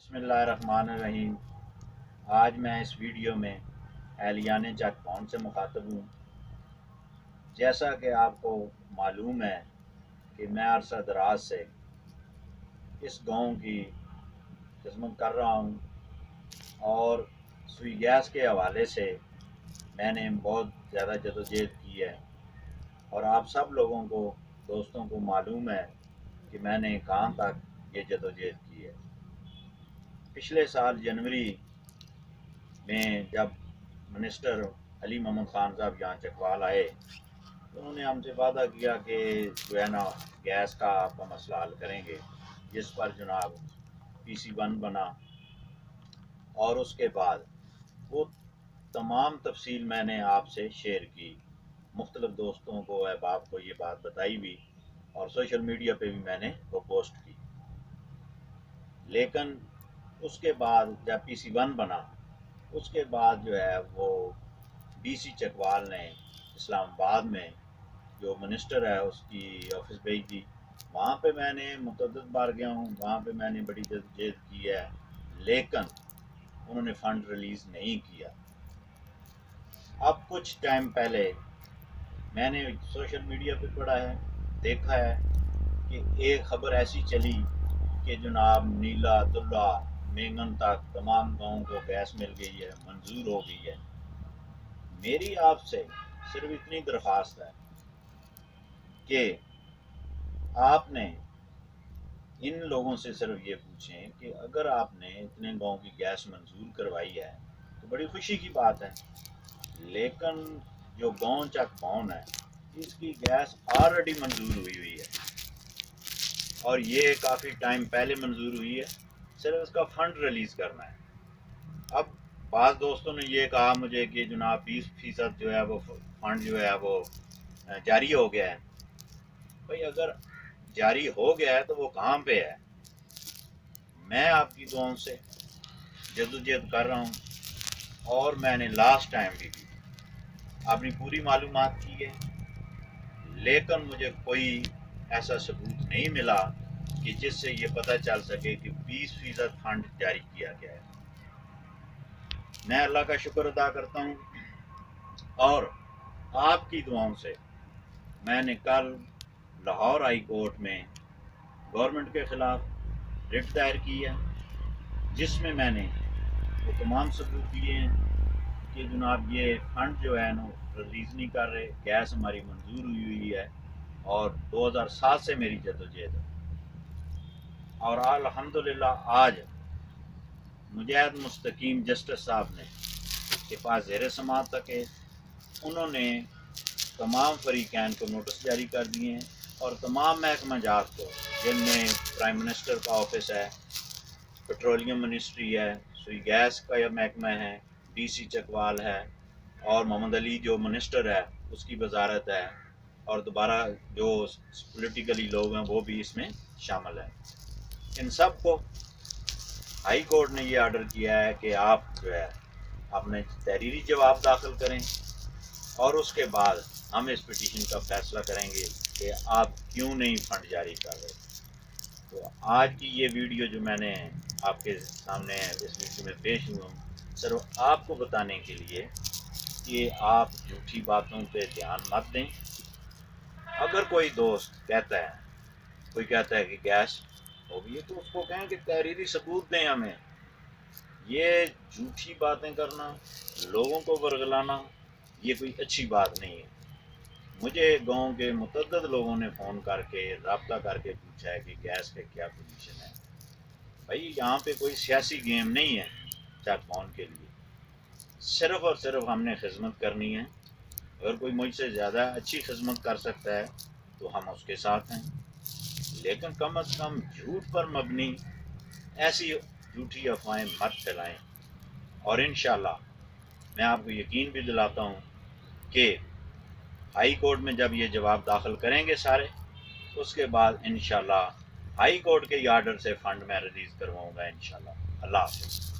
बिस्मिल्लाहिर्रहमानिर्रहीम। आज मैं इस वीडियो में एहलियान चक पॉइंट से मुखातब हूँ। जैसा कि आपको मालूम है कि मैं अरसा दराज से इस गांव की खिदमत कर रहा हूँ और सुई गैस के हवाले से मैंने बहुत ज़्यादा जदोजहद की है और आप सब लोगों को, दोस्तों को मालूम है कि मैंने कहाँ तक ये जदोजहद की है। पिछले साल जनवरी में जब मिनिस्टर अली मोहम्मद खान साहब यहाँ चकवाल आए तो उन्होंने हमसे वादा किया कि जो है ना गैस का आपका मसला हल करेंगे, जिस पर जनाब PC1 बना और उसके बाद वो तमाम तफसील मैंने आपसे शेयर की, मुख्तलिफ दोस्तों को, अहबाब को ये बात बताई भी और सोशल मीडिया पे भी मैंने वो पोस्ट की। लेकिन उसके बाद जब PC1 बना उसके बाद जो है वो DC चकवाल ने इस्लामाबाद में जो मिनिस्टर है उसकी ऑफिस भेज दी। वहाँ पे मैंने मुतअद्दिद बार गया हूँ, वहाँ पे मैंने बड़ी जदोजहद की है, लेकिन उन्होंने फ़ंड रिलीज़ नहीं किया। अब कुछ टाइम पहले मैंने सोशल मीडिया पे पढ़ा है, देखा है कि एक ख़बर ऐसी चली कि जनाब नीला दुल्ला मेंगन तक तमाम गाँवों को गैस मिल गई है, मंजूर हो गई है। मेरी आपसे सिर्फ इतनी दरख्वास्त है कि आपने इन लोगों से सिर्फ ये पूछें कि अगर आपने इतने गाँव की गैस मंजूर करवाई है तो बड़ी खुशी की बात है, लेकिन जो गाँव चक पौन है इसकी गैस ऑलरेडी मंजूर हुई है और ये काफ़ी टाइम पहले मंजूर हुई है, सिर्फ उसका फ़ंड रिलीज़ करना है। अब बाज़ दोस्तों ने ये कहा मुझे कि जनाब 20% जो है वो फ़ंड जो है वो जारी हो गया है। भाई अगर जारी हो गया है तो वो कहाँ पे है? मैं आपकी दुआओं से जदोजहद कर रहा हूँ और मैंने लास्ट टाइम भी अपनी पूरी मालूमात की है, लेकिन मुझे कोई ऐसा सबूत नहीं मिला कि जिससे ये पता चल सके कि 20% फंड जारी किया गया है। मैं अल्लाह का शुक्र अदा करता हूँ और आपकी दुआओं से मैंने कल लाहौर हाई कोर्ट में गवर्नमेंट के ख़िलाफ़ रिट दायर की है, जिसमें मैंने वो तमाम सबूत दिए हैं कि जनाब ये फ़ंड जो है ना रिलीज़ नहीं कर रहे, गैस हमारी मंजूर हुई है और 2007 से मेरी जदोजहद है। और अल्हम्दुलिल्लाह आज मुजाहिद मुस्तकीम जस्टिस साहब ने के पास ज़ेर समाअत तक है, उन्होंने तमाम फरीकैन को नोटिस जारी कर दिए हैं और तमाम महकमा जात को, जिनमें प्राइम मिनिस्टर का ऑफिस है, पेट्रोलियम मिनिस्ट्री है, सुई गैस का यह महकमा है, DC चकवाल है और मोहम्मद अली जो मिनिस्टर है उसकी वजारत है और दोबारा जो पॉलिटिकली लोग हैं वो भी इसमें शामिल हैं। इन सब को हाई कोर्ट ने ये आर्डर किया है कि आप जो है अपने तहरीरी जवाब दाखिल करें और उसके बाद हम इस पिटीशन का फैसला करेंगे कि आप क्यों नहीं फंड जारी कर रहे। तो आज की ये वीडियो जो मैंने आपके सामने इस वीडियो में पेश हुआ हूँ सिर्फ आपको बताने के लिए कि आप झूठी बातों पे ध्यान मत दें। अगर कोई दोस्त कहता है, कोई कहता है कि गैस हो गई है, तो उसको कहें कि तहरीरी सबूत दें हमें। ये झूठी बातें करना, लोगों को वर्गलाना, ये कोई अच्छी बात नहीं है। मुझे गांव के मुतअद्दिद लोगों ने फ़ोन करके रब्ता करके पूछा है कि गैस का क्या पोजीशन है। भाई यहाँ पे कोई सियासी गेम नहीं है चक पौन के लिए, सिर्फ और सिर्फ हमने खिदमत करनी है। अगर कोई मुझसे ज़्यादा अच्छी खिदमत कर सकता है तो हम उसके साथ हैं, लेकिन कम अज़ कम झूठ पर मबनी ऐसी झूठी अफवाहें मत फैलाएं। और इंशाल्लाह मैं आपको यकीन भी दिलाता हूँ कि हाई कोर्ट में जब ये जवाब दाखिल करेंगे सारे, उसके बाद इंशाल्लाह हाई कोर्ट के आर्डर से फ़ंड मैं रिलीज़ करवाऊँगा इंशाल्लाह। अल्लाह हाफ़िज़।